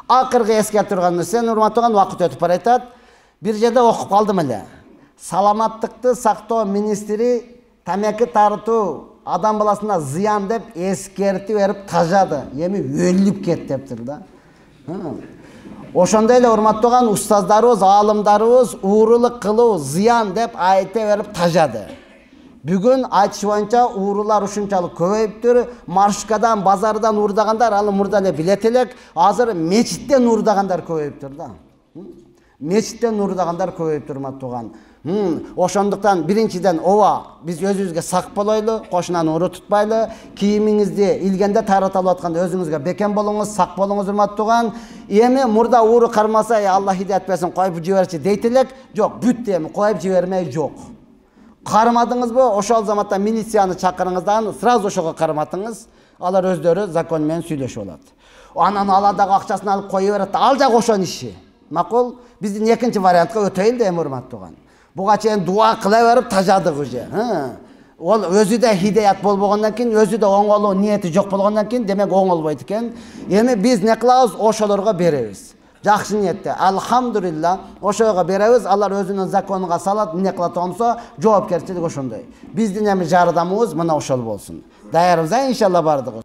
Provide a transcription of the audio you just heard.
Акыркы эске турган нерсе, урматтаган вакыт өтүп баратат. Бир жерде окуп калдым эле. Саламаттыкты сактоо министри тамеки тартуу адам баласына зыян деп эскертип берип тажады. Эми өлүп кет дептир да. Ошондой эле урматтаган устаздарыбыз, аалымдарыбыз уурулук кылуу зыян деп айта берип тажады. Бүгүн айтыш боюнча уурулар ушунчалык көбөйүптүр. Маршкадан, базардан уурдагандар аны мурда эле билет элек. Азыр мечиттен уурдагандар көбөйүптүр да. Мечиттен уурдагандар көбөйүптүр урматтаган. Ошондуктан биринчиден ооба биз өзүбүзгө сак болойлу, кошунаны уру тутпайлы, кийимиңизди илгенде тараталып атканда өзүңүзгө бекем болуңуз, сак болуңуз урматтаган. Эми мурда ууру кармаса, Алла хидayet берсин, коюп жиберчи дейт элек. Жок, бүттү эми, коюп жибермей жок. Кармадыңызбы, ошол заматта милицияны чакырыңыздан, сразу ошого карматыңыз. Алар өздөрү закон менен сүйлөшүп алат. Анан аладагы акчасын алып кое берет, ал жак ошонун иши. Макул, биздин экинчи вариантка өтөйүл да эми урматтаган. Буга чейин дуа кыла берип тажадык уже. Ол өзү да хидayet болбогондон кийин, өзү да оңолуу ниети жок болгондон кийин, демек оңолбойт экен. Эми биз не кылабыз? Ошолорго беребиз. Жакшы ниетте, алхамдулилла, ошого беребиз, алар өзүнүн законуга салат, эмне кылат болсо, жоопкерчилик ошондой. Биздин эми жардамыбыз мына ошол болсун. Даярбыз, иншалла бардыгы.